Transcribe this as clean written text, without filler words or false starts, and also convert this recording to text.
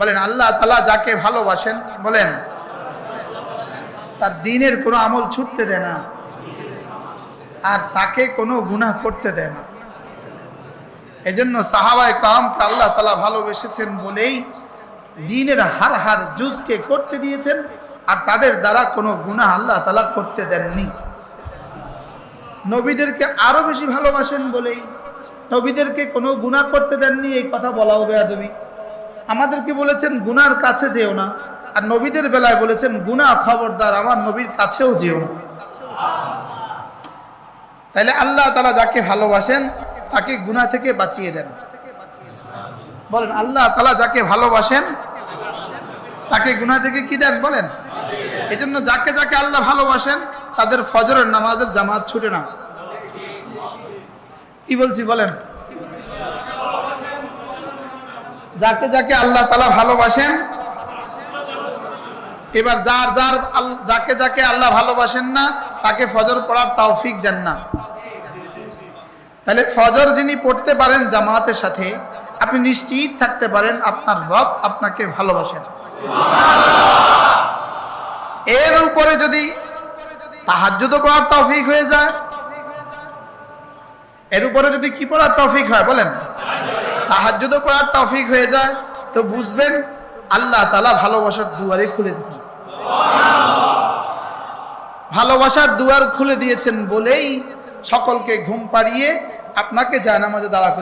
বলেন আল্লাহ তাআলা যাকে ভালোবাসেন বলেন তার দ্বীনের কোনো আমল ছুটতে দেয় না আর তাকে কোনো গুনাহ করতে দেয় না। এজন্য সাহাবায়ে কেরামকে আল্লাহ তাআলা ভালোবেসেছেন বলেই দ্বীনের হার জুজকে করতে দিয়েছেন আর তাদের দ্বারা কোনো গুনাহ আল্লাহ তাআলা করতে দেননি। নবীদেরকে আরো বেশি ভালোবাসেন বলেই নবীদেরকে কোনো গুনাহ করতে দেননি, এই কথা বলাও বেয়াদবি। আমাদেরকে বলেছেন গুনার কাছে যেও না, আর নবীদের বেলায় বলেছেন গুনাহ খবরদার আমার নবীর কাছেও যেও না। তাইলে আল্লাহ তাআলা যাকে ভালোবাসেন তাকে গুনাহ থেকে বাঁচিয়ে দেন। বলেন আল্লাহ তাআলা যাকে ভালোবাসেন তাকে গুনাহ থেকে কি দেন বলেন। এজন্য যাকে যাকে আল্লাহ ভালোবাসেন তাদের ফজরের নামাজের জামাত ছুটে না। কি বলছি বলেন, যাকে যাকে আল্লাহ তাআলা ভালোবাসেন। এবার যাকে যাকে আল্লাহ ভালোবাসেন না তাকে ফজর পড়ার তৌফিক দেন না। তাহলে ফজর যিনি পড়তে পারেন জামাতের সাথে, আপনি নিশ্চিত থাকতে পারেন আপনার রব আপনাকে ভালোবাসেন। এর উপরে যদি তাহাজ্জুদ পড়ার তৌফিক হয়ে যায়, এর উপরে যদি কি পড়ার তৌফিক হয় বলেন, তাহাজ্জুদ পড়ার তৌফিক হয়ে যায়, তো বুঝবেন আল্লাহ তাআলা ভালোবাসার দুয়ারে খুলে দিয়েছেন। ভালোবাসার দুয়ার খুলে দিয়েছেন বলেই সকলকে ঘুম পাড়িয়ে আপনাকে জায়নামাজে দাঁড়া